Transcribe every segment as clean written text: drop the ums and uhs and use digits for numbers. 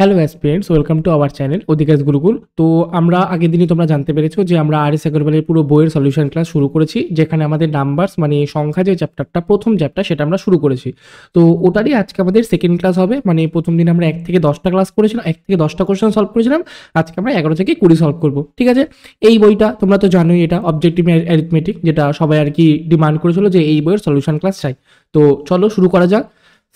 Hello aspirants, welcome to our channel Adhikash Gurukul. তো আমরা আগের দিনই তোমরা জানতে পেরেছো যে আমরা আর.এস. আগরওয়ালের পুরো বইয়ের সলিউশন ক্লাস শুরু করেছি, যেখানে আমাদের নাম্বারস মানে সংখ্যা যে চ্যাপ্টারটা প্রথম চ্যাপ্টার সেটা আমরা শুরু করেছি। তো ওটারই আজকে আমাদের সেকেন্ড ক্লাস হবে। মানে প্রথম দিন আমরা 1 থেকে 10টা ক্লাস করেছিলাম, 1 থেকে 10টা কোশ্চেন সলভ করেছিলাম। আজকে আমরা 11 থেকে 20 সলভ করবো, ঠিক আছে? এই বইটা তোমরা তো জানোই, এটা অবজেক্টিভ অ্যারিথমেটিক, যেটা সবাই আর কি ডিমান্ড করেছিল যে এই বইয়ের সলিউশন ক্লাস চাই। তো চলো শুরু করা যাক।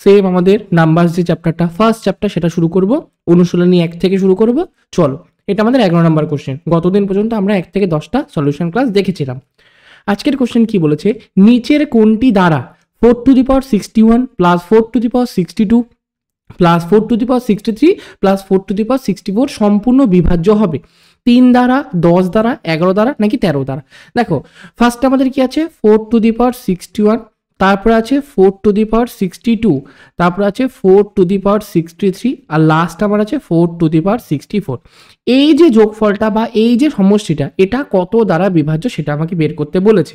সেম আমাদের নাম্বার যে চ্যাপ্টারটা ফার্স্ট চ্যাপ্টার সেটা শুরু করব, অনুশীলনী 1 থেকে শুরু করব। চলো, এটা আমাদের 11 নম্বর কোশ্চেন। গতদিন পর্যন্ত আমরা 1 থেকে 10টা সলিউশন ক্লাস দেখেছিলাম। আজকের কোশ্চেন কি বলেছে, নিচের কোনটি দ্বারা 4 to the power 61 plus 4 to the power 62 plus 4 to the power 63 plus 4 to the power 64 সম্পূর্ণ বিভাজ্য হবে? 3 দ্বারা, 10 দ্বারা, 11 দ্বারা নাকি 13 দ্বারা? দেখো, ফার্স্ট আমাদের কি আছে, 4 টু দি পাওয়ার 61, তারপরে আছে 4 টু দি পাওয়ার 62, তারপরে আছে 4 to the power 63, R last আমার আছে 4 টু দি পাওয়ার 64। এই যে যোগফলটা বা এই যে সমষ্টিটা, এটা কত দ্বারা বিভাজ্য সেটা আমাকে বের করতে বলেছে।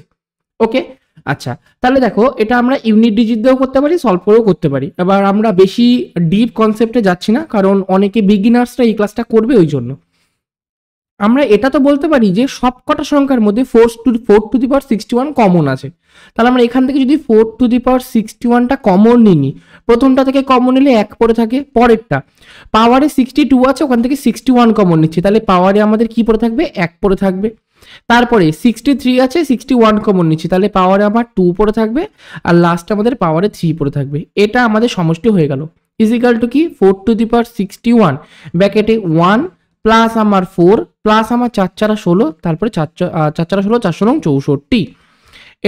ওকে, আচ্ছা, তাহলে দেখো, এটা আমরা ইউনিট ডিজিট দিয়েও করতে পারি, সলভ করেও করতে পারি। এবার আমরা বেশি ডিপ কনসেপ্টে যাচ্ছি না, কারণ অনেকে বিগিনার্সরা এই ক্লাসটা করবে, ওই জন্য আমরা এটা তো বলতে পারি যে সব কটা সংখ্যার মধ্যে 4 টু দি পাওয়ার 61 কমন আছে। তাহলে আমরা এখান থেকে যদি 4 টু দি পাওয়ার 61টা কমন নিই, প্রথমটা থেকে কমন নিলে 1 পড়ে থাকে, পরেরটা পাওয়ারে 62 আছে, ওখান থেকে 61 কমন নিচ্ছি, তাহলে পাওয়ারে আমাদের কি পড়ে থাকবে, 1 পড়ে থাকবে। তারপরে 63 আছে, 61 কমন নিচ্ছি, তাহলে পাওয়ারে আবার 2 পড়ে থাকবে, আর লাস্ট আমাদের পাওয়ারে 3 পড়ে থাকবে। এটা আমাদের সমষ্টি হয়ে গেল, ইজিক্যাল টু কি 4 টু দি পাওয়ার 61 ব্র্যাকেটে 1 প্লাস আমার 4 প্লাস আমার 4 4 16, তারপরে 4 4 16 4 64।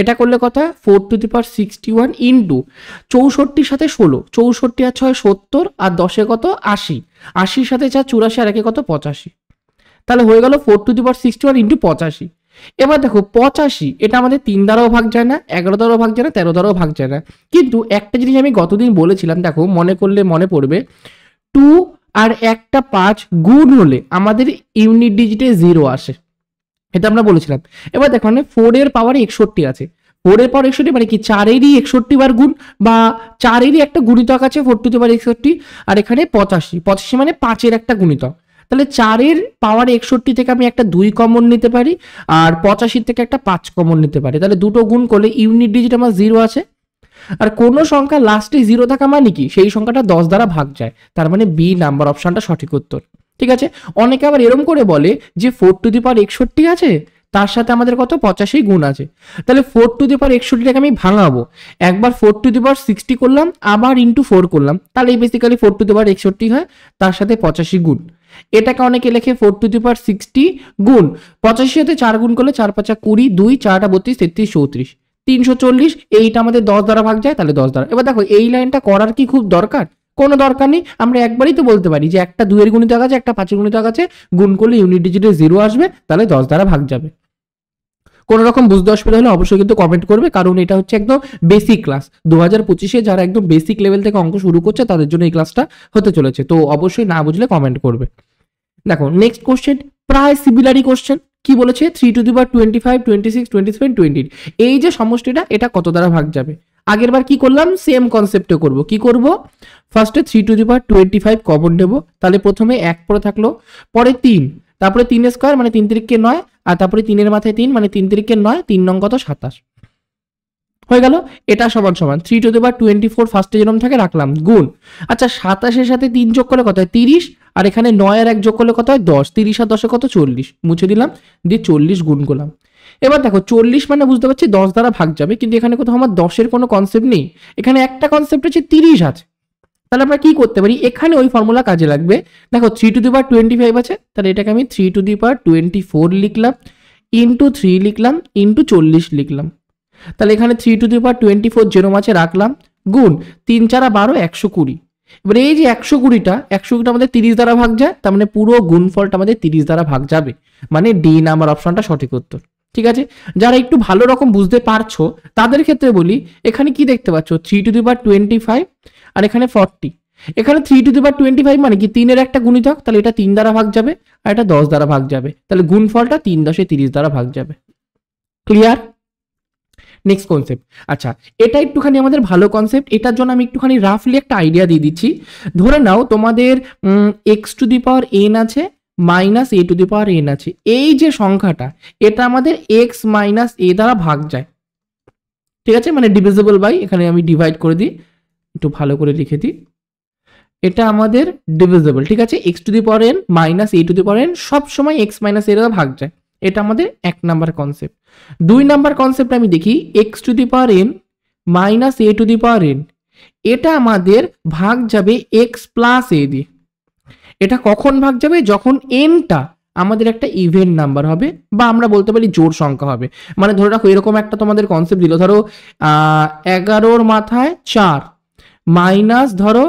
এটা করলে কথা 4 টু দি পাওয়ার 61 ইন্টু 64 সাথে 16, 64 আর 6 70, আর 10 কত 80, 80 সাথে 4 84, আর 1 কত 85। তাহলে হয়ে গেল 4 টু দি পাওয়ার 61 ইন্টু 85। এবার দেখো 85 এটা আমাদের 3 দ্বারাও ভাগ যায় না, 11 দ্বারাও ভাগ যায় না, 13 দ্বারাও ভাগ যায় না। কিন্তু একটা জিনিস আমি গতদিন বলেছিলাম, দেখো মনে করলে মনে পড়বে, 2 আর একটা 5 গুণ হলে আমাদের ইউনিট ডিজিটে 0 আসে, এটা আমরা বলেছিলাম। এবার দেখো, মানে 4 এর পাওয়ারে 61 আছে, 4 এর পাওয়ার 61 মানে কি 4-এরই 61 বার গুণ, বা 4-এরই একটা গুণিতক আছে 4 টু দি পাওয়ার 61, আর এখানে 85 মানে 5-এর একটা গুণিতক। তাহলে 4-এর পাওয়ার 61 থেকে আমি একটা 2 কমন নিতে পারি, আর 85 থেকে একটা 5 কমন নিতে পারি। তাহলে দুটো গুণ করলে ইউনিট ডিজিট আমার 0 আছে। আর কোন সংখ্যা লাস্টে 0 থাকা মানে কি, সেই সংখ্যাটা 10 দ্বারা ভাগ যায়, তার মানে বি নাম্বার অপশনটা সঠিক উত্তর। ঠিক আছে, অনেকে আবার এরকম করে বলে যে 4 টু দি পাওয়ার 61 আছে, তার সাথে আমাদের কত 85 গুণ আছে। তাহলে 4 টু দি পাওয়ার 61টাকে আমি ভাঙাবো, একবার 4 টু দি পাওয়ার 60 করলাম, আবার ইন্টু 4 করলাম, তাহলে বেসিক্যালি 4 টু দি পাওয়ার 61 হয়, তার সাথে 85 গুণ। এটাকে অনেকে লেখে 4 টু দি পাওয়ার 60 গুণ 85 সাথে 4 গুণ করলে 4 5 20, 2 4 32 33 34 340, এইটা আমাদের 10 দ্বারা ভাগ যায়, তাহলে 10 দ্বারা। এবার দেখো, এই লাইনটা করার কি খুব দরকার? কোনো দরকার নেই, আমরা একবারই তো বলতে পারি যে একটা 2 এর গুণিতক আছে, একটা 5 এর গুণিতক আছে, গুণ করলে ইউনিট ডিজিটে 0 আসবে, তাহলে 10 দ্বারা ভাগ যাবে। কোনো রকম বুঝতে অসুবিধা হলে অবশ্যই কিন্তু কমেন্ট করবে, কারণ এটা হচ্ছে একদম বেসিক ক্লাস। 2025-এ যারা একদম বেসিক লেভেল থেকে অঙ্ক শুরু করছে তাদের জন্য এই ক্লাসটা হতে চলেছে, তো অবশ্যই না বুঝলে কমেন্ট করবে। দেখো নেক্সট কোশ্চেন, প্রায় সিমিলারই কোশ্চেন। কি বলেছে, 3 টু দি পাওয়ার 25 26 27 20, এই যে সমষ্টিটা এটা কত দ্বারা ভাগ যাবে? আগের বার কি করলাম, সেম কনসেপ্টে করব। কি করব, ফার্স্টে 3 টু দি পাওয়ার 25 কমন নেব, তাহলে প্রথমে 1 পরে থাকলো, পরে 3, তারপরে 3 স্কয়ার মানে 3 3 9, আর তারপরে 3 এর মাথায় 3 মানে 3 3 9, 3 নং কত 27 হয়ে গেল। এটা সমান সমান 3 টু দি পাওয়ার 24 ফার্স্টে যেরকম থাকে রাখলাম, গুণ, আচ্ছা 27-এর সাথে 3 যোগ করলে কত হয় 30, আর এখানে 9 আর 1 যোগ করলে কত হয় 10, 30 আর 10 কত 40, মুছে দিলাম, দিয়ে 40 গুণ করলাম। এবার দেখো 40 মানে বুঝতে পারছি 10 দ্বারা ভাগ যাবে, কিন্তু এখানে কোথাও আমার 10-এর কোনো কনসেপ্ট নেই, এখানে একটা কনসেপ্ট হচ্ছে 30 আছে। তাহলে আমরা কি করতে পারি, এখানে ওই ফর্মুলা কাজে লাগবে। দেখো 3 টু দি পাওয়ার 25 আছে, তাহলে এটাকে আমি 3 টু দি পাওয়ার 24 লিখলাম, ইন্টু 3 লিখলাম, ইন্টু 40 লিখলাম। তাহলে এখানে 3 টু দি পাওয়ার 24 যেরকম আছে রাখলাম, গুণ 3 4 12 120। এবার এই যে 120টা আমাদের 30 দ্বারা ভাগ যায়, তার মানে পুরো গুণফলটা আমাদের 30 দ্বারা ভাগ যাবে, মানে ডি নাম্বার অপশনটা সঠিক উত্তর। ঠিক আছে, যারা একটু ভালো রকম বুঝতে পারছো তাদের ক্ষেত্রে বলি, এখানে কি দেখতে পাচ্ছ 3 টু দি পাওয়ার 25, আর এখানে 40, এখানে 3 টু দি পাওয়ার 25 মানে কি 3 এর একটা গুণিতক, তাহলে এটা 3 দ্বারা ভাগ যাবে, আর এটা 10 দ্বারা ভাগ যাবে, তাহলে গুণফলটা 3 10 30 দ্বারা ভাগ যাবে। ক্লিয়ার? Next concept. আচ্ছা, এটা একটুখানি আমাদের ভালো কনসেপ্ট, এটার জন্য আমি একটুখানি রাফলি একটা আইডিয়া দিয়ে দিচ্ছি। ধরে নাও তোমাদের x⁴n আছে মাইনাস a⁴n আছে, এই যে সংখ্যাটা এটা আমাদের x - a দ্বারা ভাগ যায়, ঠিক আছে, মানে ডিভিজিবল বাই, এখানে আমি ডিভাইড করে দিই, একটু ভালো করে লিখে দিই, এটা আমাদের ডিভিজিবল, ঠিক আছে, x⁴n মাইনাস a⁴n সব সময় x - a দ্বারা ভাগ যায়, এটা আমাদের 1 নাম্বার কনসেপ্ট। 2 নাম্বার কনসেপ্ট আমি দেখি x⁴n মাইনাস a⁴n, এটা আমাদের ভাগ যাবে x প্লাস a দিয়ে। এটা কখন ভাগ যাবে? যখন nটা আমাদের একটা ইভেন নাম্বার হবে, বা আমরা বলতে পারি জোড় সংখ্যা হবে। মানে ধরে রাখো এরকম একটা তোমাদের কনসেপ্ট দিল, ধরো 11 মাথায় 4 মাইনাস ধরো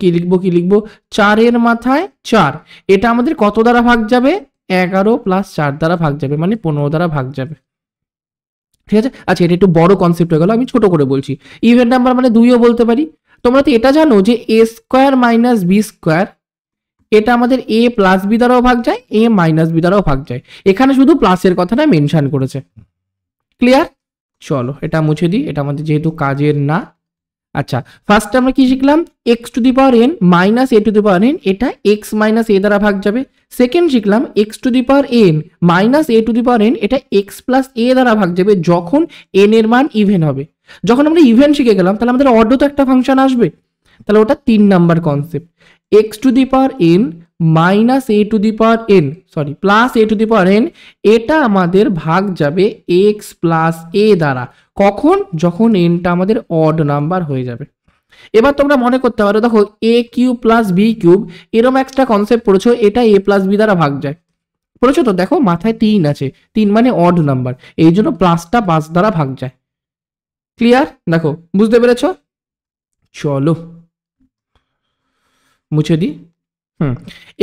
কি লিখবো 4 মাথায় 4, এটা আমাদের কত দ্বারা ভাগ যাবে? 11 প্লাস 4 দ্বারা ভাগ যাবে, মানে 15 দ্বারা ভাগ যাবে, ঠিক আছে। আচ্ছা, এটা একটু বড় কনসেপ্ট হয়ে গেল, আমি ছোট করে বলছি। ইভেন নাম্বার মানে 2ও বলতে পারি। তোমরা তো এটা জানো যে a² মাইনাস b², এটা আমাদের a প্লাস বি দ্বারাও ভাগ যায়, a মাইনাস বি দ্বারাও ভাগ যায়, এখানে শুধু প্লাসের কথাটা মেনশন করেছে। ক্লিয়ার? চলো এটা মুছে দিই, এটা আমাদের যেহেতু কাজের না। আচ্ছা, ফার্স্টে আমরা কি শিখলাম? x⁴n মাইনাস a⁴n, এটা x মাইনাস a দ্বারা ভাগ যাবে। সেকেন্ড শিখলাম x⁴n মাইনাস a⁴n, এটা x প্লাস a দ্বারা ভাগ যাবে যখন n এর মান ইভেন হবে। যখন আমরা ইভেন শিখে গেলাম তাহলে আমাদের অডও তো একটা ফাংশন আসবে, তাহলে ওটা 3 number concept. x⁴n minus a⁴n sorry plus a⁴n, এটা আমাদের ভাগ যাবে x প্লাস a দ্বারা। কখন? যখন nটা আমাদের অড নাম্বার হয়ে যাবে। এবার তোমরা মনে করতে পারো, দেখো a³ প্লাস b³ এরকম একটা কনসেপ্ট পড়েছো, এটা a প্লাস b দ্বারা ভাগ যায়, পড়েছো তো? দেখো মাথায় 3 আছে, 3 মানে অড নাম্বার, এই জন্য প্লাসটা 5 দ্বারা ভাগ যায়। ক্লিয়ার? দেখো বুঝতে পেরেছো? চলো মুছে দিই।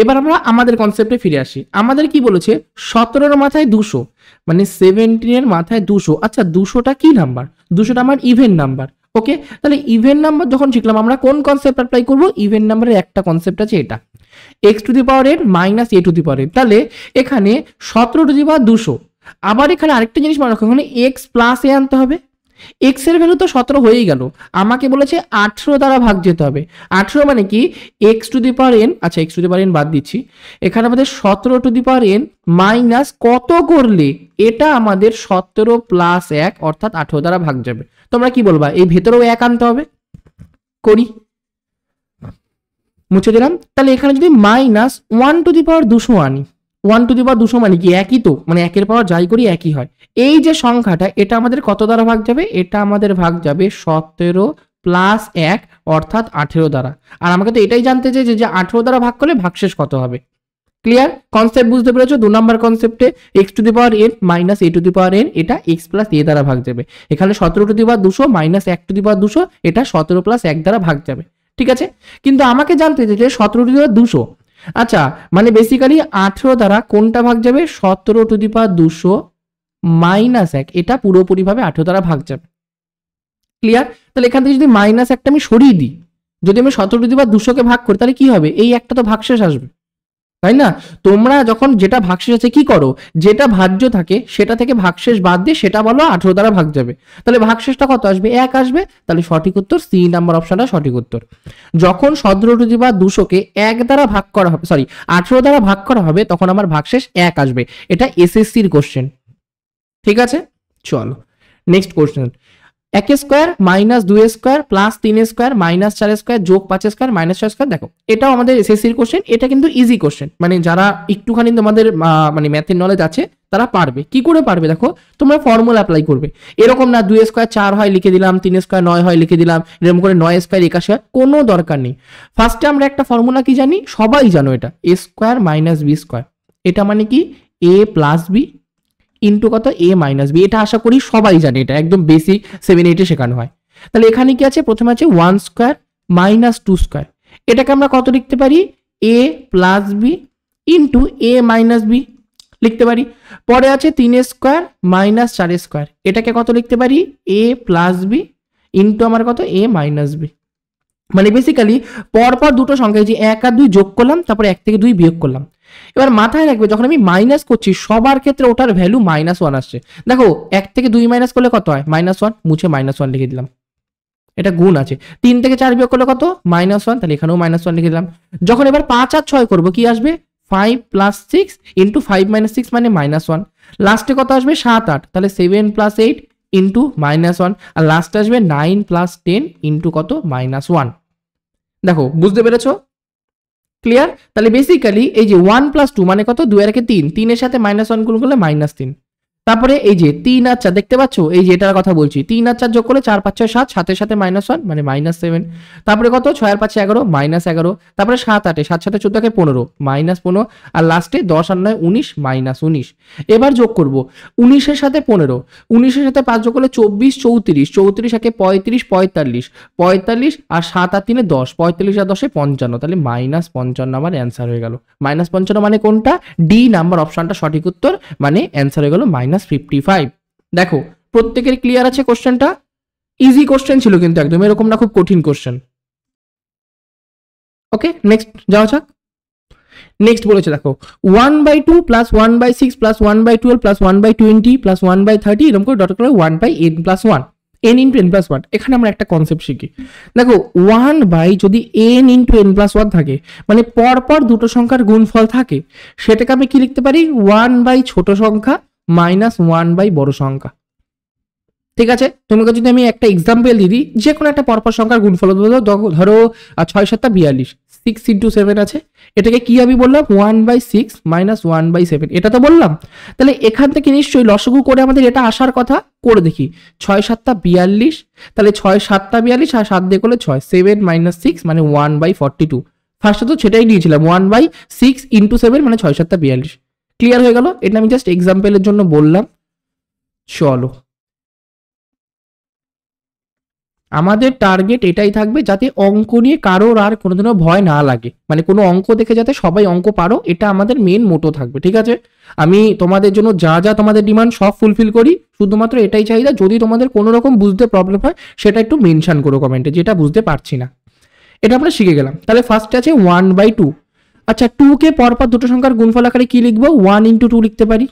এবার আমরা আমাদের কনসেপ্টে ফিরে আসি। আমাদের কি বলেছে? 17 মাথায় 200, মানে 17 মাথায় 200। আচ্ছা, 200টা কি নাম্বার? 200টা আমার ইভেন নাম্বার। ওকে, তাহলে ইভেন নাম্বার যখন শিখলাম আমরা কোন কনসেপ্ট অ্যাপ্লাই করব? ইভেন নাম্বারের একটা কনসেপ্ট আছে এটা, x⁴n মাইনাস a⁴n। তাহলে এখানে 17⁻200, আবার এখানে আরেকটা জিনিস মনে রাখো, এখানে x প্লাস a আনতে হবে। x এর ভ্যালু তো 17 হয়েই গেল, আমাকে বলেছে 18 দ্বারা ভাগ যেতে হবে। 18 মানে কি? x⁴n, আচ্ছা x⁴n বাদ দিচ্ছি, এখানে আমাদের 17⁻n মাইনাস কত করলে এটা আমাদের 17 প্লাস 1 অর্থাৎ 18 দ্বারা ভাগ যাবে। তোমরা কি বলবা? এই ভেতরেও 1 আনতে হবে, করি, মুছে দিলাম। তাহলে এখানে যদি মাইনাস 1⁻200 আনি, 1⁻200 মানে কি? একই তো, মানে 1 এর পাওয়ার যাই করি একই হয়। এই যে সংখ্যাটা এটা আমাদের কত দ্বারা ভাগ যাবে? এটা আমাদের ভাগ যাবে 17 প্লাস 1 অর্থাৎ 18 দ্বারা। আর আমাকে তো এটাই জানতে চাই যে 18 দ্বারা ভাগ করলে ভাগশেষ কত হবে। ক্লিয়ার? কনসেপ্ট বুঝতে পেরেছো? 2 নাম্বার কনসেপ্টে x⁴n মাইনাস a⁴n, এটা x প্লাস a দ্বারা ভাগ যাবে। এখানে 17⁻200 মাইনাস 1⁻200, এটা 17 প্লাস 1 দ্বারা ভাগ যাবে, ঠিক আছে। কিন্তু আমাকে জানতে চাই যে 17⁻200, আচ্ছা মানে বেসিক্যালি 18 দ্বারা কোনটা ভাগ যাবে? 17⁻200 মাইনাস 1, এটা পুরোপুরিভাবে 18 দ্বারা ভাগ যাবে। ক্লিয়ার? তাহলে এখান থেকে যদি মাইনাস একটা আমি সরিয়ে দিই, যদি আমি 17⁻200কে ভাগ করি, তাহলে কি হবে? এই একটা তো ভাগশেষ আসবে, তাই না? তোমরা যখন যেটা ভাগশেষ আছে কি করো? যেটা ভাজ্য থাকে সেটা থেকে ভাগশেষ বাদ দিয়ে সেটা বলো 18 দ্বারা ভাগ যাবে, তাহলে ভাগশেষটা কত আসবে? 1 আসবে। তাহলে সঠিক উত্তর সি নাম্বার অপশনটা সঠিক উত্তর। যখন 17⁻200কে 1 দ্বারা ভাগ করা হবে, সরি 18 দ্বারা ভাগ করা হবে, তখন আমার ভাগশেষ 1 আসবে। এটা এসএসসির কোশ্চেন, ঠিক আছে। চলো next question. 1² minus 2² plus 3² minus 4² যোগ 5² মাইনাস 6²। দেখো এটাও আমাদের এসএসসির কোশ্চেন, এটা কিন্তু ইজি কোশ্চেন, মানে যারা একটুখানি তোমাদের মানে ম্যাথের নলেজ আছে তারা পারবে। কি করে পারবে? দেখো তোমরা ফর্মুলা অ্যাপ্লাই করবে, এরকম না 2² 4 হয় লিখে দিলাম, 3² 9 হয় লিখে দিলাম, এরকম করে 9² 81 হয়, কোনো দরকার নেই। ফার্স্টে আমরা একটা ফর্মুলা কি জানি? সবাই জানো, এটা a² মাইনাস b²। এটা মানে কি? a প্লাস বি ইন্টু কত? a minus B. এটা আশা করি সবাই জানে, এটা একদম বেসিক 7-8 শেখানো হয়। তাহলে এখানে কি আছে? প্রথমে আছে 1² মাইনাস 2², এটাকে আমরা কত লিখতে পারি? a plus B into a minus B লিখতে পারি। পরে আছে 3² মাইনাস 4², এটাকে কত লিখতে পারি? a প্লাস বি ইন্টু আমার কত? a minus B. মানে বেসিক্যালি পরপর দুটো সংখ্যা, যে 1 আর 2 যোগ করলাম, তারপরে 1 থেকে 2 বিয়োগ করলাম, এবার মাথায় রাখবে যখন আমি মাইনাস করছি সবার ক্ষেত্রে ওটার ভ্যালু -1 আসছে। দেখো 1 থেকে 2 মাইনাস করলে কত হয়? -1, মুছে -1 লিখে দিলাম, এটা গুণ আছে। 3 থেকে 4 বিয়োগ করলে কত? -1, তাহলে এখানেও -1 লিখে দিলাম। যখন এবার 5 আর 6 করবো কি আসবে? 5 + 6 × 5 - 6 মানে -1। লাস্টে কত আসবে? 7 8, তাহলে 7 + 8 × -1, আর লাস্টে আসবে 9 + 10 × কত? -1। দেখো বুঝতে পেরেছো? ক্লিয়ার? তাহলে বেসিক্যালি এই যে 1 + 2 মানে কত? 2 এর একে 3, 3 এর সাথে -1 গুণ করলে -3। তারপরে এই যে 3 আর 4 দেখতে পাচ্ছ, এই যে এটার কথা বলছি, 3 আর 4 যোগ করলে 4 5 6 7, 7 এর সাথে -1 মানে -7। তারপরে কত? 6 আর 5 11 -11। তারপরে 7 8 7 7 14 কে 15 -15, আর লাস্টে 10 আর 9 19 -19। এবার যোগ করব 19 এর সাথে 15, 19 এর সাথে 5 যোগ করলে 24 34, 34 একে 35 45, 45 আর 7 আর 3 10, 45 আর 10 55, তাহলে -55 আমার অ্যান্সার হয়ে গেল। -55 মানে কোনটা? ডি নাম্বার অপশনটা সঠিক উত্তর, মানে অ্যান্সার হয়ে গেল -55। দেখো প্রত্যেকের ক্লিয়ার আছে কোশ্চেনটা? ইজি কোশ্চেন ছিল কিন্তু একদম, এরকম না খুব কঠিন কোশ্চেন। ওকে নেক্সট যাওয়া যাক। নেক্সট বলেছে দেখো 1/2 + 1/6 + 1/12 + 1/20 + 1/30 এরকম করে ডট করে 1/n+1, n × n+1। এখানে আমরা একটা কনসেপ্ট শিখি। দেখো 1 যদি n × n+1 থাকে, মানে পরপর দুটো সংখ্যার গুণফল থাকে, সেটাকে আমি কি লিখতে পারি? 1 ছোট সংখ্যা -1 বড় সংখ্যা। ঠিক আছে, তোমাকে যদি আমি একটা এক্সাম্পল দিয়ে দিই, যে কোনো একটা পরপর সংখ্যার গুণফল ধরো 6 7 42, 6 × 7 আছে, এটাকে কি আমি বললাম? 1/6 - 1/7, এটা তো বললাম। তাহলে এখান থেকে নিশ্চয়ই লসগু করে আমাদের এটা আসার কথা, করে দেখি। 6 7 42, তাহলে 6 7 42 আর 7 দিয়ে করলে 6, 7 - 6 মানে 1/42। ফার্স্টে তো সেটাই দিয়েছিলাম, 1/6 × 7 মানে 6 7 42। ক্লিয়ার হয়ে গেল? এটা আমি জাস্ট এক্সাম্পলের জন্য বললাম। চলো, আমাদের টার্গেট এটাই থাকবে যাতে অঙ্ক নিয়ে কারোর আর কোনোদিনও ভয় না লাগে, মানে কোনো অঙ্ক দেখে যাতে সবাই অঙ্ক পারো, এটা আমাদের মেন মোটো থাকবে। ঠিক আছে, আমি তোমাদের জন্য যা যা তোমাদের ডিমান্ড সব ফুলফিল করি, শুধুমাত্র এটাই চাহিদা যদি তোমাদের কোনো রকম বুঝতে প্রবলেম হয় সেটা একটু মেনশন করো কমেন্টে, যেটা বুঝতে পারছি না। এটা আমরা শিখে গেলাম। তাহলে ফার্স্টে আছে 1/2। আচ্ছা, 2 কে পরপর দুটো সংখ্যার গুণফল আকারে কি লিখবো? 1 × 2 লিখতে পারি।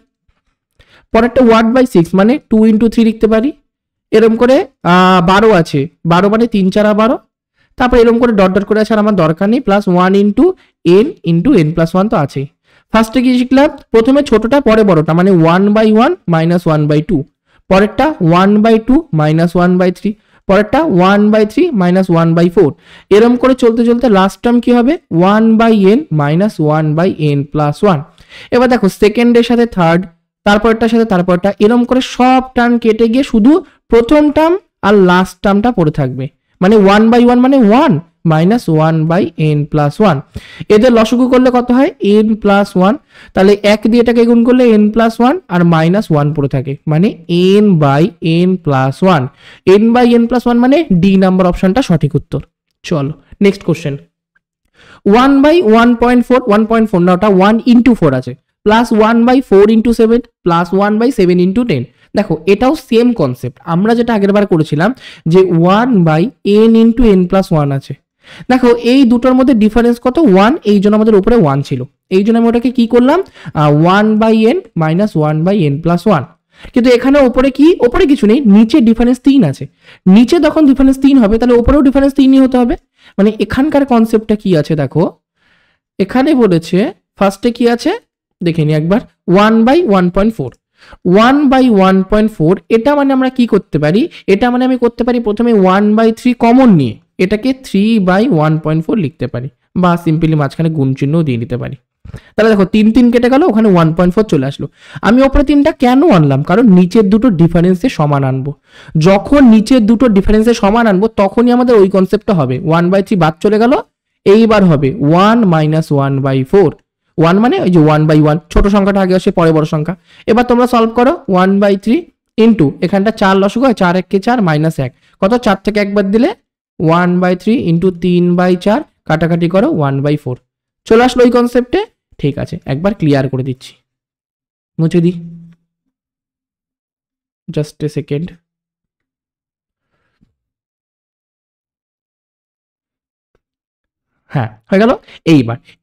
পরেরটা 1/6 মানে 2 × 3 লিখতে পারি। এরকম করে 12 আছে, 12 মানে 3 4 12। তারপর এরকম করে ডট ডট করে আছে, আর আমার দরকার নেই। +1 × n × n+1 তো আছেই। ফার্স্টে কি শিখলাম? প্রথমে ছোটটা পরে বড়টা, মানে 1/1 - 1/2। পরেরটা 1/2 - 1/3। পরেরটা 1/3 - 1/4। এরকম করে চলতে চলতে লাস্ট টার্ম কি হবে? 1/n - 1/n+1। এবার দেখো সেকেন্ডের সাথে থার্ড, তারপরটার সাথে তারপরটা, এরকম করে সব টার্ম কেটে গিয়ে শুধু প্রথম টার্ম আর লাস্ট টার্মটা পড়ে থাকবে, মানে 1/1 মানে 1 - 1/n+1। এদের লসগু করলে কত হয়? n+1। তাহলে 1 দিয়ে এটাকে গুণ করলে n+1 আর -1 পড়ে থাকে, মানে n/n+1। n/n+1 মানে ডি নাম্বার অপশনটা সঠিক উত্তর। চলো নেক্সট কোশ্চেন। 1/1.4, 1.4 না, ওটা 1 × 4 আছে, +1/4 × 7 +1/7 × 10। দেখো এটাও সেম কনসেপ্ট, আমরা যেটা আগের বার করেছিলাম যে 1/n × n+1 আছে। দেখো এই দুটোর মধ্যে ডিফারেন্স কত? 1, এই জন্য আমাদের উপরে 1 ছিল, এই জন্য আমি ওটাকে কি করলাম? 1/n - 1/n+1। কিন্তু এখানে ওপরে কি? ওপরে কিছু নেই, নিচে ডিফারেন্স 3 আছে। নিচে যখন ডিফারেন্স 3 হবে তাহলে ওপরেও ডিফারেন্স 3ই হতে হবে। মানে এখানকার কনসেপ্টটা কি আছে দেখো, এখানে বলেছে ফার্স্টে কি আছে দেখে নি একবার, 1/1.4। 1/1.4 এটা মানে আমরা কি করতে পারি? এটা মানে আমি করতে পারি প্রথমে 1/3 কমন নিয়ে এটাকে 3/1.4 লিখতে পারি, বা সিম্পলি মাঝখানে গুণ চিহ্নও দিয়ে দিতে পারি। তাহলে দেখো 3 3 কেটে গেল, ওখানে 1.4 চলে আসলো। আমি ওপরে 3টা কেন আনলাম? কারণ নিচের দুটো ডিফারেন্সে সমান আনবো। যখন নিচের দুটো ডিফারেন্সে সমান আনবো তখনই আমাদের ওই কনসেপ্টটা হবে। 1/3 বাদ চলে গেল, এইবার হবে 1 - 1/4। 1 মানে ওই যে 1/1, ছোট সংখ্যাটা আগে আসে পরে বড় সংখ্যা। এবার তোমরা সলভ করো, 1/3 ইন্টু এখানটা 4 লসগু হয়, 4 1 4 -1 কত? 4 থেকে একবার দিলে 1/3 ইন্টু 3/4 কাটাকাটি করো 1/4, চলে আসলো ওই কনসেপ্টে। ঠিক আছে, একবার ক্লিয়ার করে দিচ্ছি, মুছে দিই, জাস্ট এ সেকেন্ড। হ্যাঁ হয়ে গেল।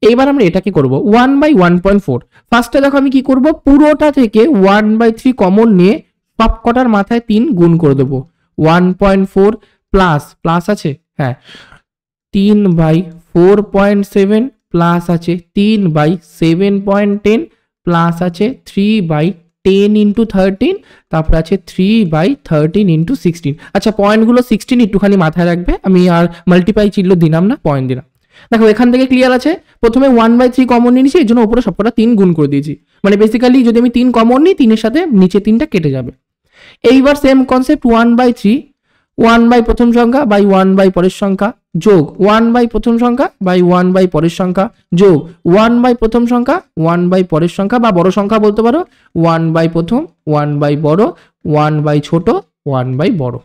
এইবার আমরা এটাকে করব 1/1.4। ফার্স্টে দেখো আমি কি করব, পুরোটা থেকে 1/3 কমন নিয়ে সবকটার মাথায় 3 গুণ করে দেবো। 1.4 প্লাস আছে, হ্যাঁ 3/4.7 প্লাস আছে 3/7.10 প্লাস আছে 3/10 ইন্টু 13, তারপর আছে 3/13 ইন্টু 16। আচ্ছা পয়েন্টগুলো 16 একটুখানি মাথায় রাখবে, আমি আর মাল্টিপ্লাই চিহ্ন দিলাম না, পয়েন্ট দিলাম। দেখো এখান থেকে ক্লিয়ার আছে, প্রথমে 1/3 কমন নিয়ে নিয়েছি, এই জন্য উপরে সবকটা 3 গুণ করে দিয়েছি। মানে বেসিক্যালি যদি আমি 3 কমন নিই, 3 এর সাথে নিচে 3টা কেটে যাবে। এইবার সেম কনসেপ্ট 1/3 1 প্রথম সংখ্যা বাই 1 পরের সংখ্যা যোগ 1 প্রথম সংখ্যা বাই 1 পরের সংখ্যা যোগ 1 প্রথম সংখ্যা 1 পরের সংখ্যা, বা বড় সংখ্যা বলতে পারো 1 প্রথম 1 বড় 1 ছোট 1 বড়।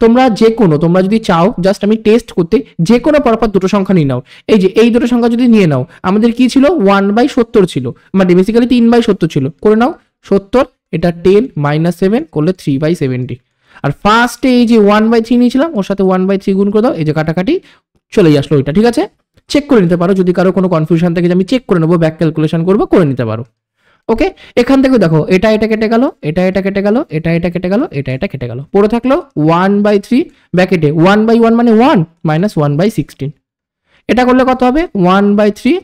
তোমরা যে কোনো, তোমরা যদি চাও জাস্ট আমি টেস্ট করতে যে কোনো পরপর দুটো সংখ্যা নিয়ে নাও। এই যে এই দুটো সংখ্যা যদি নিয়ে নাও, আমাদের কি ছিল 1/70 ছিল, মানে বেসিক্যালি 3/70 ছিল, করে নাও 70, এটা 10 -7 করলে 3/70। আর ফার্স্টে এই যে 1/3 নিয়েছিলাম, ওর সাথে 1/3 গুণ করে দাও, এই যে কাটাকাটি চলে আসলো ওইটা। ঠিক আছে, চেক করে নিতে পারো যদি কারো কোনো কনফিউশন থাকে যে আমি চেক করে নেবো, ব্যাক ক্যালকুলেশন করবো, করে নিতে পারো। ওকে, এখান থেকে দেখো এটা কেটে গেল, এটা কেটে গেল, এটা কেটে গেল, এটা কেটে গেল, পড়ে থাকলো 1/3 ব্র্যাকেটে 1/1 মানে 1 মাইনাস 1/16। এটা করলে কত হবে 1/3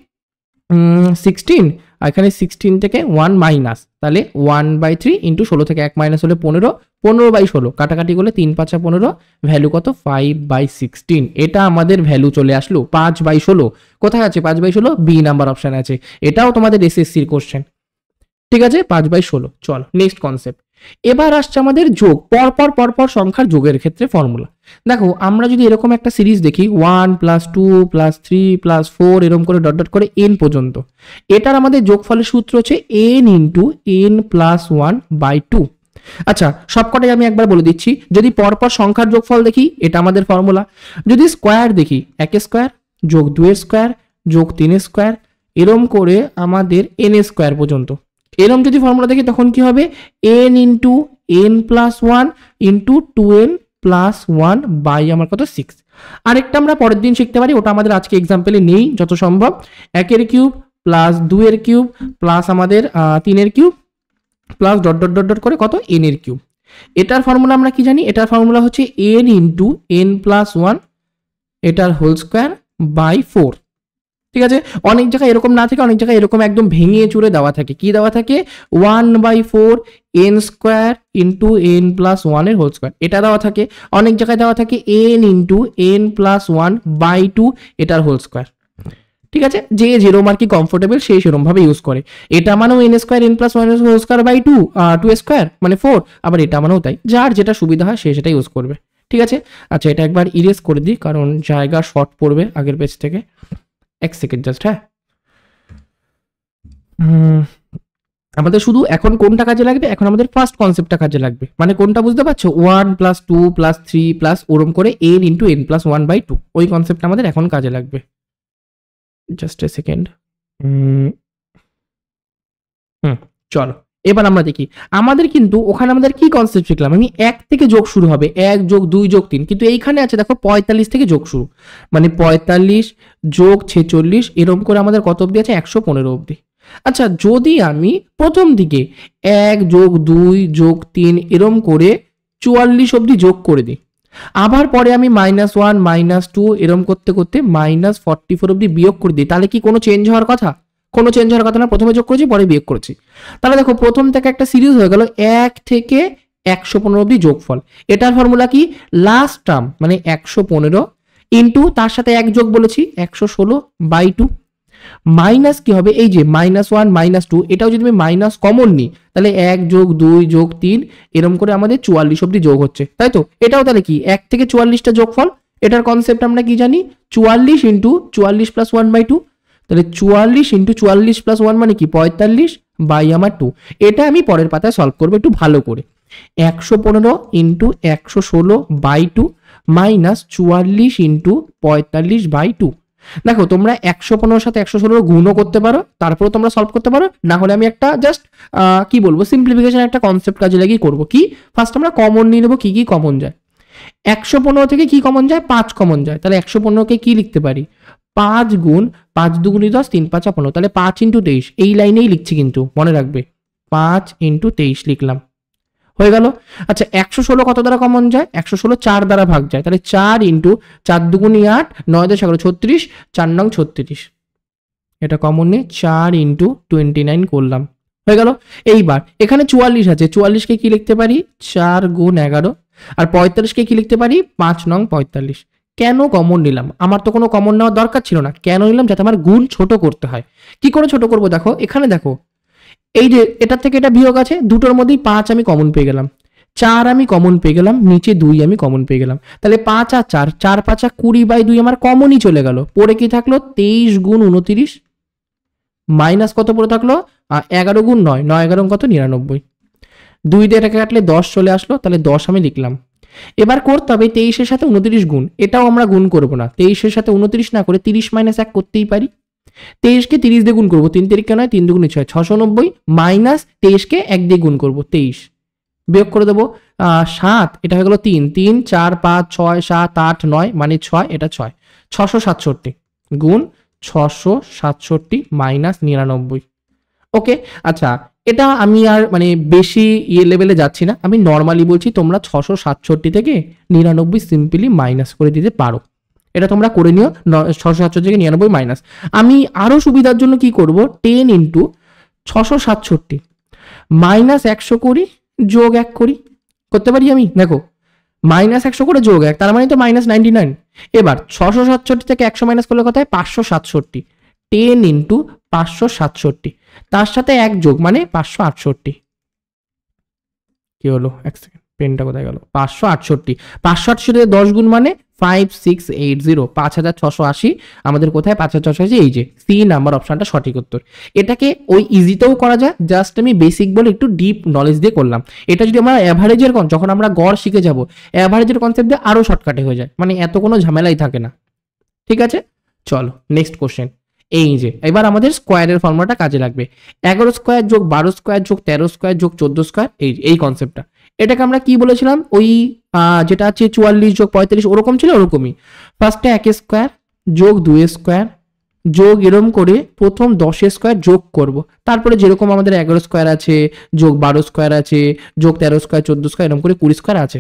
16, আর এখানে 16 থেকে 1 মাইনাস, তাহলে 1/3 ইন্টু 16 থেকে 1 মাইনাস হলে 15, 15/16 কাটাকাটি করলে 3 5 15, ভ্যালু কত 5/16। এটা আমাদের ভ্যালু চলে আসলো 5/16। কোথায় আছে 5/16? বি নাম্বার অপশন আছে, এটাও তোমাদের এসএসসির কোশ্চেন। ঠিক আছে, 5/16। চলো নেক্সট কনসেপ্ট। এবার আসছে আমাদের যোগ, পরপর সংখ্যার যোগের ক্ষেত্রে ফর্মুলা। দেখো আমরা যদি এরকম একটা সিরিজ দেখি 1 + 2 + 3 + 4 এরকম করে ডট ডট করে n পর্যন্ত, এটার আমাদের যোগফলের সূত্র হচ্ছে n × n + 1/2। আচ্ছা সবকটাই আমি একবার বলে দিচ্ছি, যদি পরপর সংখ্যার যোগফল দেখি এটা আমাদের ফর্মুলা, যদি স্কোয়ার দেখি 1 স্কোয়ার যোগ 2 স্কোয়ার যোগ 3 স্কোয়ার এরম করে আমাদের n স্কোয়ার পর্যন্ত, এরম যদি ফর্মুলা দেখি তখন কি হবে n × n + 1 × 2n + 1 বাই আমার কত 6। আরেকটা আমরা পরের দিন শিখতে পারি, ওটা আমাদের আজকে এক্সাম্পলে নেই যত সম্ভব, 1 কিউব প্লাস 2 কিউব প্লাস আমাদের 3 cube plus dot dot dot dot করে কত n কিউব। এটার ফর্মুলা আমরা কি জানি, এটার ফর্মুলা হচ্ছে n × n + 1 এটার হোল স্কোয়ার বাই 4। ঠিক আছে, অনেক জায়গায় এরকম না থাকে, অনেক জায়গায় এরকম একদম ভেঙে চুরে দেওয়া থাকে, কি দেওয়া থাকে 1/4 n স্কোয়ার ইন্টু n + 1 এর হোল স্কোয়ার, এটা দেওয়া থাকে। অনেক জায়গায় দেওয়া থাকে n × n + 1/2 এটার হোল স্কোয়ার। ঠিক আছে, যে যেরকম আর কি কমফোর্টেবল সেই সেরকম ভাবে ইউজ করে। এটা মানেও n স্কোয়ার n + 1 এর হোল স্কোয়ার বাই 2 স্কোয়ার মানে 4, আবার এটা মানেও তাই, যার যেটা সুবিধা হয় সে সেটা ইউজ করবে। ঠিক আছে, আচ্ছা এটা একবার ইরেজ করে দিই কারণ জায়গা শর্ট পড়বে আগের পেজ থেকে, 1 সেকেন্ড জাস্ট। হ্যাঁ, আমাদের শুধু এখন কোনটা কাজে লাগবে, এখন আমাদের ফার্স্ট কনসেপ্টটা কাজে লাগবে, মানে কোনটা বুঝতে পারছো 1 + 2 + 3 প্লাস ওরম করে n × n + 1/2, ওই কনসেপ্টটা আমাদের এখন কাজে লাগবে। Just a second. চলো এবার আমরা দেখি, আমাদের কিন্তু ওখানে আমাদের কি কনসেপ্ট শিখলাম, আমি 1 থেকে যোগ শুরু হবে, 1 যোগ 2 যোগ 3, কিন্তু এইখানে আছে দেখো 45 থেকে যোগ শুরু, মানে 45 যোগ 46 এরকম করে আমাদের কত অবধি আছে 115 অবধি। আচ্ছা যদি আমি প্রথম দিকে 1 যোগ 2 যোগ 3 এরম করে 44 অবধি যোগ করে দিই, আবার পরে আমি -1 -2 এরম করতে করতে -44 অবধি বিয়োগ করে দিই, তাহলে কি কোনো চেঞ্জ হওয়ার কথা? কোনো চেঞ্জ হওয়ার কথা না, প্রথমে যোগ করেছি পরে বিয়োগ করেছি। তাহলে দেখো প্রথম থেকে একটা সিরিজ হয়ে গেল 1 থেকে 115 অবধি যোগফল। এটার ফর্মুলা কি, লাস্ট টার্ম মানে 115 ইন্টু তার সাথে 1 যোগ বলেছি 116/2 মাইনাস কি হবে, এই যে -1 -2 এটাও যদি আমি মাইনাস কমন নিই তাহলে 1 যোগ 2 যোগ 3 এরকম করে আমাদের 44 অবধি যোগ হচ্ছে, তাই তো? এটাও তাহলে কি 1 থেকে 44টা যোগফল। এটার কনসেপ্ট আমরা কি জানি, 44 × 44 + 1/2, তাহলে 44 × 44 + 1 মানে কি 45/2। এটা আমি পরের পাতায় সলভ করবো একটু ভালো করে। 115 × 116/2 মাইনাস 44 × 45/2। দেখো তোমরা 115 সাথে 116 গুণও করতে পারো, তারপরে তোমরা সলভ করতে পারো, না হলে আমি একটা জাস্ট কি বলবো সিম্পলিফিকেশন একটা কনসেপ্ট কাজে লাগিয়ে করবো। কি, ফার্স্ট আমরা কমন নিয়ে নেবো, কি কি কমন যায়। 115 থেকে কি কমন যায়, 5 কমন যায়, তাহলে 115কে কি লিখতে পারি 5 গুণ 5 দুগুণে 10, 3 5 15, তাহলে 5 × 23 এই লাইনেই লিখছি, কিন্তু মনে রাখবে 5 × 23 লিখলাম, হয়ে গেল। আচ্ছা 116 কত দ্বারা কমন যায়? 116 4 দ্বারা ভাগ যায়, তাহলে 4 × 4 দুগুণে 8, 9 10 11 36, 4 নং 36, এটা কমন নিয়ে 4 × 29 করলাম, হয়ে গেল। এইবার এখানে 44 আছে, 44কে কি লিখতে পারি? 4 গুণ 11, আর 45কে কি লিখতে পারি? 5 নং 45। কেন কমন নিলাম? আমার তো কোনো কমন নেওয়ার দরকার ছিল না, কেন নিলাম? যাতে আমার গুণ ছোট করতে হয়। কি করে ছোট করব? দেখো এখানে দেখো, এই যে এটার থেকে এটা বিয়োগ আছে, দুটোর মধ্যেই 5 আমি কমন পেয়ে গেলাম, 4 আমি কমন পেয়ে গেলাম, নিচে 2 আমি কমন পেয়ে গেলাম, তাহলে 5 আর 4, 4 5 20/2 আমার কমনই চলে গেল। পরে কি থাকলো? 23 গুণ 29 মাইনাস কত পড়ে থাকলো? 11 গুণ 9, 9 11 কত? 99। 2 দিয়ে এটাকে কাটলে 10 চলে আসলো, তাহলে 10 আমি লিখলাম। এবার করতে হবে 23-এর সাথে 29 গুণ, এটাও আমরা গুণ করব না, 23-এর সাথে 29 না করে 30 - 1 করতেই পারি। 23কে 30 দিয়ে গুণ করবো, 3 তারিখে নয়, 3 দুগুণে 6, 690, মাইনাস 23কে 1 দিয়ে গুণ করবো, 23, বিয়োগ করে দেবো 7, এটা হয়ে গেল 3, 3 4 5 6 7 8 9 মানে 6, এটা 6, 667 গুণ 667 মাইনাস 99। ওকে, আচ্ছা এটা আমি আর মানে বেশি লেভেলে যাচ্ছি না, আমি নর্মালি বলছি, তোমরা 667 থেকে 99 সিম্পলি মাইনাস করে দিতে পারো, এটা তোমরা করে নিও। 667 থেকে 99 মাইনাস। আমি আরো সুবিধার জন্য কি করব? 10 × 667 মাইনাস 100 করি, যোগ 1 করি, করতে পারি আমি। দেখো মাইনাস 100 করে যোগ 1, তার মানে তো মাইনাস 99। এবার 667 থেকে 100 মাইনাস করলে কত হয়? 567। 10 × 567, তার সাথে 1 যোগ মানে 568। কি হলো? এক সেকেন্ড, পেনটা কোথায় গেল? 568, 568 10 গুণ মানে 5680, 5680 আমাদের কোথায়? 5680, এই যে সি নাম্বার অপশনটা সঠিক উত্তর। এটাকে ওই ইজিতেও করা যায়, জাস্ট আমি বেসিক বলে একটু ডিপ নলেজ দিয়ে করলাম। এটা যদি আমরা অ্যাভারেজের যখন আমরা গড় শিখে যাব, অ্যাভারেজের কনসেপ্ট দিয়ে আরো শর্টকাটে হয়ে যায়, মানে এত কোনো ঝামেলাই থাকে না। ঠিক আছে, চলো নেক্সট কোশ্চেন। এই যে এবার আমাদের স্কোয়ারের ফর্মুলাটা কাজে লাগবে। 11 স্কোয়ার যোগ 12 স্কোয়ার যোগ 13 স্কোয়ার যোগ 14 স্কোয়ার, এই কনসেপ্টটা। এটাকে আমরা কি বলেছিলাম? ওই যেটা আছে 44 যোগ 35 ওরকম ছিল, ওরকমই। ফার্স্টে 1 স্কোয়ার যোগ 2 স্কোয়ার যোগ এরম করে প্রথম 10 স্কোয়ার যোগ করব, তারপরে যেরকম আমাদের 11 স্কোয়ার আছে, যোগ 12 স্কোয়ার আছে, যোগ 13 স্কোয়ার 14 স্কোয়ার, এরকম করে 20 স্কোয়ার আছে।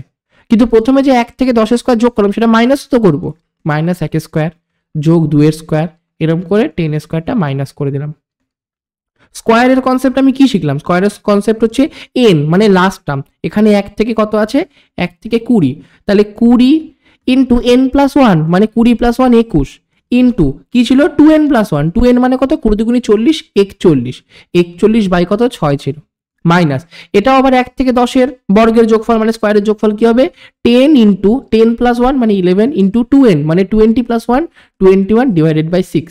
কিন্তু প্রথমে যে 1 থেকে 10 স্কোয়ার যোগ করলাম সেটা মাইনাস তো করবো, মাইনাস 1 স্কোয়ার যোগ 2 স্কোয়ার, এরকম করে 10 স্কোয়ারটা মাইনাস করে দিলাম। স্কোয়ারের কনসেপ্ট আমি কি শিখলাম? স্কোয়ারের কনসেপ্ট হচ্ছে এন মানে লাস্ট টার্ম, এখানে 1 থেকে কত আছে? 1 থেকে 20, তাহলে 20 ইন্টু n প্লাস 1 মানে 20 প্লাস 1 21, ইন্টু কি ছিল? 2n প্লাস 1, 2n মানে কত? 20 দুগুণে 40, 41, 41 বাই কত? 6 ছিল, মাইনাস এটাও আবার 1 থেকে 10-এর বর্গের যোগফল মানে স্কোয়ারের যোগফল কি হবে? 10 ইন্টু 10 প্লাস 1 মানে 11 ইন্টু 2n মানে 20 প্লাস 1 21 ডিভাইডেড বাই 6।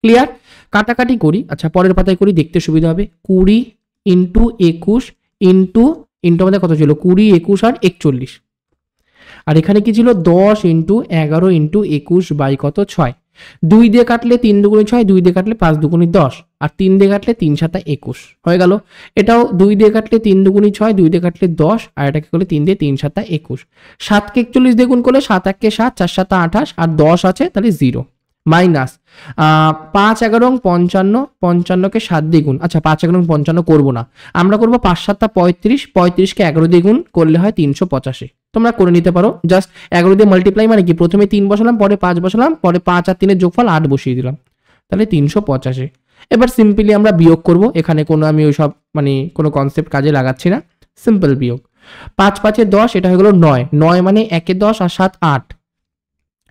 ক্লিয়ার? কাটাকাটি করি, আচ্ছা পরের পাতায় করি, দেখতে সুবিধা হবে। 20 ইন্টু 21 ইন্টু আমাদের কত ছিল? 20 21 আর 41, আর এখানে কি ছিল? 10 ইন্টু 11 ইন্টু 21 বাই কত? 6। 2 দিয়ে কাটলে 3 দুগুণে 6, 2 দিয়ে কাটলে 5 দুগুণে 10, আর 3 দিয়ে কাটলে 3 7 21 হয়ে গেল। এটাও 2 দিয়ে কাটলে 3 দুগুণে 6, 2 দিয়ে কাটলে 10, আর এটাকে করলে 3 দিয়ে 3 7 21। 7কে 41 দিয়ে গুণ করলে 7 1 7, 4 7 28, আর 10 আছে তাহলে 0, মাইনাস 5 11 55, 55কে 7 দিয়ে গুণ, আচ্ছা 5 11 55 করবো না, আমরা করবো 5 7 35, 35কে 11 দিয়ে গুণ করলে হয় 385। তোমরা করে নিতে পারো, জাস্ট 11 দিয়ে মাল্টিপ্লাই মানে কি? প্রথমে 3 বসালাম, পরে 5 বসালাম, পরে 5 আর 3-এর যোগফল 8 বসিয়ে দিলাম, তাহলে 385। এবার সিম্পলি আমরা বিয়োগ করব, এখানে কোনো আমি ওইসব মানে কোনো কনসেপ্ট কাজে লাগাচ্ছি না, সিম্পল বিয়োগ। 5 5 10, এটা হয়ে গেল 9, 9 মানে 1 10 আর 7 8,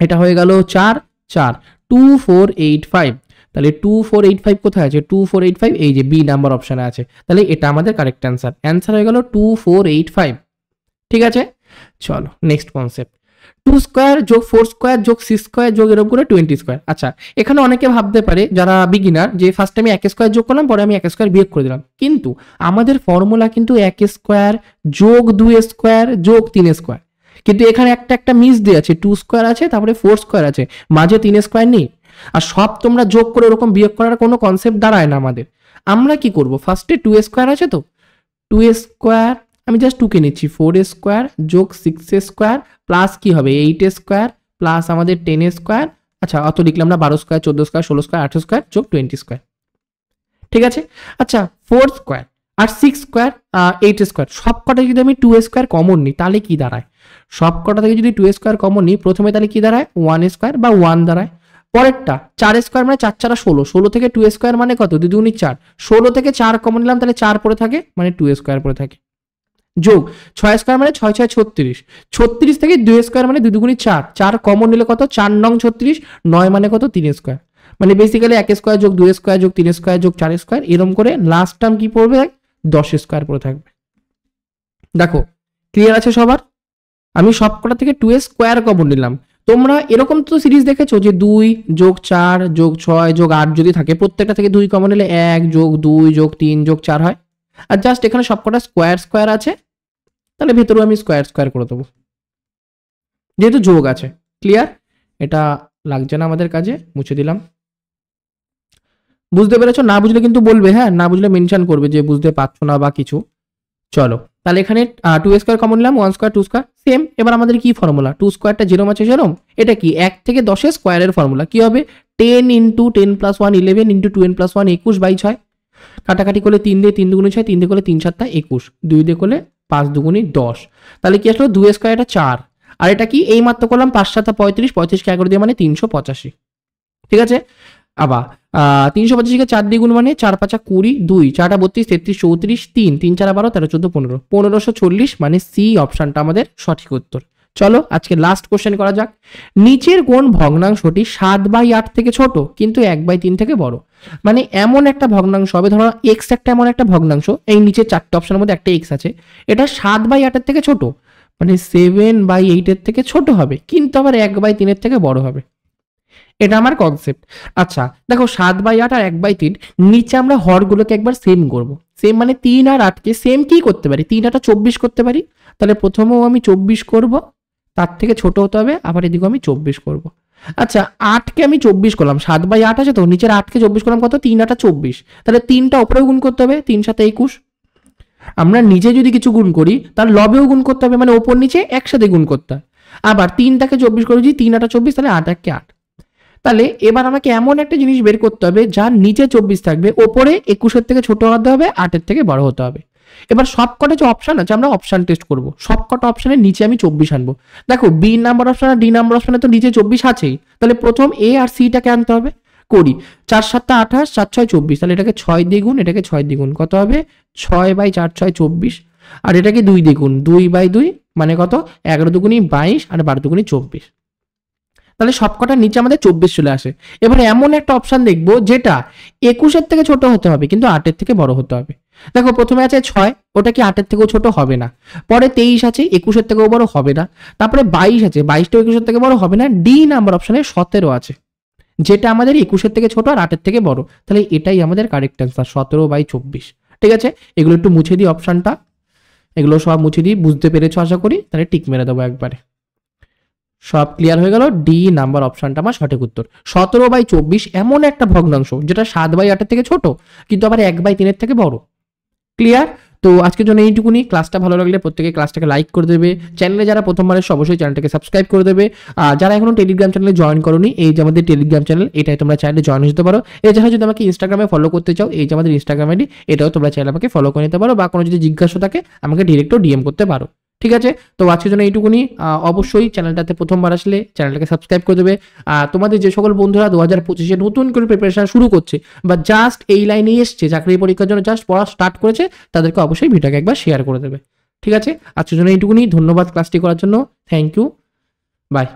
এটা হয়ে গেল 4 4, 2485, তাহলে 2485 কোথায় আছে? 2485 এই যে বি নাম্বার অপশনে আছে, তাহলে এটা আমাদের কারেক্ট অ্যান্সার। অ্যান্সার হয়ে গেল 2485। ঠিক আছে, চলো নেক্সট কনসেপ্ট। 2 স্কোয়ার যোগ 4 স্কোয়ার যোগ 6 স্কোয়ার যোগ এরকম করে 20 স্কোয়ার। আচ্ছা এখানে অনেকে ভাবতে পারে যারা বিগিনার যে ফার্স্ট আমি 1 স্কোয়ার যোগ করলাম, পরে আমি 1 স্কোয়ার বিয়োগ করে দিলাম, কিন্তু আমাদের ফর্মুলা কিন্তু 1 স্কোয়ার যোগ 2 স্কোয়ার যোগ 3 স্কোয়ার, কিন্তু এখানে একটা মিস দিয়ে আছে, 2 স্কোয়ার আছে, তারপরে 4 স্কোয়ার আছে, মাঝে 3 স্কোয়ার নেই। আর সব তোমরা যোগ করে ওরকম বিয়োগ করার কোনো কনসেপ্ট দাঁড়ায় না আমাদের। আমরা কি করব? ফার্স্টে 2 স্কোয়ার আছে, তো 2 স্কোয়ার আমি জাস্ট 2কে নিচ্ছি, 4 স্কোয়ার যোগ 6 স্কোয়ার প্লাস কি হবে? 8 স্কোয়ার প্লাস আমাদের 10 স্কোয়ার, আচ্ছা অত লিখলাম না, 12 স্কোয়ার, 14 স্কোয়ার, 16 স্কোয়ার, 18 স্কোয়ার যোগ 20 স্কোয়ার। ঠিক আছে, আচ্ছা 4 স্কোয়ার আর 6 স্কোয়ার 8 স্কোয়ার, সব কটা যদি আমি 2 স্কোয়ার কমন নিই তাহলে কি দাঁড়ায়? সব কটা থেকে যদি 2 স্কোয়ার কমন নিই প্রথমে তাহলে কি দাঁড়ায়? 1 স্কোয়ার বা 1 দাঁড়ায়। পরেরটা 4 স্কোয়ার মানে 4 4 16, 16 থেকে 2 স্কোয়ার মানে কত? 2 2 4, 16 থেকে 4 কমন নিলাম তাহলে 4 পড়ে থাকে মানে 2 স্কোয়ার পড়ে থাকে। যোগ 6 স্কোয়ার মানে 6 6 36, 36 থেকে 2 স্কোয়ার মানে 2 2 4, 4 কমন নিলে কত? 4 নং 36, 9 মানে কত? 3 স্কোয়ার। মানে বেসিক্যালি 1 স্কোয়ার যোগ 2 স্কোয়ার যোগ 3 স্কোয়ার যোগ 4 স্কোয়ার এরকম করে লাস্ট টার্ম কি পড়বে? 10 স্কোয়ার পড়ে থাকবে। দেখো ক্লিয়ার আছে সবার? আমি সবকটা থেকে 2 স্কোয়ার কমন নিলাম। তোমরা এরকম তো সিরিজ দেখেছো যে 2 যোগ 4 যোগ 6 যোগ 8 যদি থাকে প্রত্যেকটা থেকে 2 কমন নিলে 1 যোগ 2 যোগ 3 যোগ 4 হয়। আর জাস্ট এখানে সবকটা স্কোয়ার স্কোয়ার আছে তাহলে ভেতরেও আমি স্কোয়ার স্কোয়ার করে দেবো যেহেতু যোগ আছে। ক্লিয়ার? এটা লাগছে না আমাদের কাজে, মুছে দিলাম। বুঝতে পেরেছো? না বুঝলে কিন্তু বলবে, হ্যাঁ না বুঝলে মেনশন করবে যে বুঝতে পারছো না বা কিছু। চলো তাহলে এখানে 2 স্কোয়ার কমন নিলাম, 1 স্কোয়ার 2 স্কোয়ার সেম। এবার আমাদের কি ফর্মুলা? 2 স্কোয়ারটা যেরম আছে সেরম। এটা কি 1 থেকে 10 স্কোয়ারের ফর্মুলা কি হবে? 10 into 10 plus 1 11 into 2n plus 1 21 by 6। কাটাকাটি করলে 3 দিয়ে 3 দুগুণে 6, 3 দিয়ে করলে 3 7 21, 2 দিয়ে করলে 5 দুগুণে 10। তাহলে কি আসলো? 2 স্কোয়ার এটা 4, আর এটা কি এই মাত্র করলাম 5 7 35, 35কে 11 দিয়ে মানে 385। ঠিক আছে, আবার 385কে 4 দিয়ে গুণ মানে 4 5 20, 2 4 32 33 34, 3 3 4 12 13 14 15, 1540 মানে সি অপশনটা আমাদের সঠিক উত্তর। চলো আজকে লাস্ট কোশ্চেন করা যাক। নিচের কোন ভগ্নাংশটি 7/8 থেকে ছোট কিন্তু 1/3 থেকে বড়? মানে এমন একটা ভগ্নাংশ হবে, ধরো এক্স একটা এমন একটা ভগ্নাংশ, এই নিচের 4টে অপশনের মধ্যে একটা এক্স আছে, এটা 7/8 থেকে ছোট মানে 7/8 থেকে ছোট হবে কিন্তু আবার 1/3 থেকে বড় হবে। এটা আমার কনসেপ্ট। আচ্ছা দেখো 7/8 আর 1/3, নিচে আমরা হরগুলোকে একবার সেম করব। সেম মানে 3 আর 8কে সেম কি করতে পারি? 3 8 24 করতে পারি। তাহলে প্রথমেও আমি 24 করব, তার থেকে ছোট হতে হবে, আবার এদিকেও আমি 24 করব। আচ্ছা 8কে আমি 24 করলাম, 7/8 আছে তো, নিচের 8কে 24 করলাম কত? 3 8 24, তাহলে 3টা উপরেও গুণ করতে হবে, 3 7 21। আমরা নিচে যদি কিছু গুণ করি তার লবেও গুণ করতে হবে, মানে ওপর নিচে একসাথে গুণ করতে হয়। আবার 3টাকে 24 করেছি, 3 8 24, তাহলে 8 1 8। তাহলে এবার আমাকে এমন একটা জিনিস বের করতে হবে যার নিচে 24 থাকবে, ওপরে 21-এর থেকে ছোট হতে হবে, 8-এর থেকে বড় হতে হবে। এবার সবকটা যে অপশন আছে আমরা অপশন টেস্ট করব, সবকটা অপশনের নিচে আমি 24 আনবো। দেখো বি নাম্বার অপশন আর ডি নাম্বার অপশনে তো নিচে 24 আছেই, তাহলে প্রথম এ আর সিটাকে আনতে হবে। করি 4 7 28, 4 6 24, তাহলে এটাকে 6 দ্বিগুণ, এটাকে 6 দ্বিগুণ, কত হবে? 6/4 6 24, আর এটাকে 2 দ্বিগুণ, 2/2 মানে কত? 11 দুগুণী 22 আর 12 দুগুণী 24। তাহলে সবকটার নিচে আমাদের 24 চলে আসে। এবার এমন একটা অপশন দেখবো যেটা 21-এর থেকে ছোট হতে হবে কিন্তু 8-এর থেকে বড় হতে হবে। দেখো প্রথমে আছে 6, ওটা কি 8-এর থেকেও ছোট হবে না। পরে 23 আছে, 21-এর থেকেও বড় হবে না। তারপরে 22 আছে, 22টা 21-এর থেকে বড় হবে না। ডি নাম্বার অপশনে 17 আছে, যেটা আমাদের 21-এর থেকে ছোট আর 8-এর থেকে বড়। তাহলে এটাই আমাদের কারেক্ট অ্যান্সার, 17/24। ঠিক আছে, এগুলো একটু মুছে দিই অপশনটা, এগুলো সব মুছে দিই। বুঝতে পেরেছো আশা করি, তাহলে টিক মেরে দেবো একবারে। সব ক্লিয়ার হয়ে গেল, ডি নাম্বার অপশনটা আমার সঠিক উত্তর। 17/24 এমন একটা ভগ্নাংশ যেটা 7/8 থেকে ছোট কিন্তু আবার 1/3 থেকে বড়। ক্লিয়ার? তো আজকের জন্য এইটুকুনি। ক্লাসটা ভালো লাগলে প্রত্যেকে ক্লাসটাকে লাইক করে দেবে। চ্যানেলে যারা প্রথমবার এসে অবশ্যই চ্যানেলটাকে সাবস্ক্রাইব করে দেবে। আর যারা এখনো টেলিগ্রাম চ্যানেলে জয়েন করোনি, এই যে আমাদের টেলিগ্রাম চ্যানেল, এটাই তোমরা চাইলে জয়েন হতে পারো। এছাড়া যদি আমাকে ইনস্টাগ্রামে ফলো করতে চাও, এই যে আমাদের ইনস্টাগ্রাম আইডি, এটাও তোমরা চাইলে আমাকে ফলো করে নিতে পারো, বা কোনো যদি জিজ্ঞাসা থাকে আমাকে ডিরেক্টও ডিএম করতে পারো। ঠিক আছে, তো আজকের জন্য এইটুকুনি। অবশ্যই চ্যানেলটাতে প্রথমবার আসলে চ্যানেলটাকে সাবস্ক্রাইব করে দেবে। তোমাদের যে সকল বন্ধুরা 2025-এ নতুন করে প্রিপারেশন শুরু করছে বা জাস্ট এই লাইনে এসছে, চাকরি পরীক্ষার জন্য জাস্ট পড়া স্টার্ট করেছে, তাদেরকে অবশ্যই ভিডিওটাকে একবার শেয়ার করে দেবে। ঠিক আছে, আজকের জন্য এইটুকুনি। ধন্যবাদ ক্লাসটি করার জন্য। Thank you, by.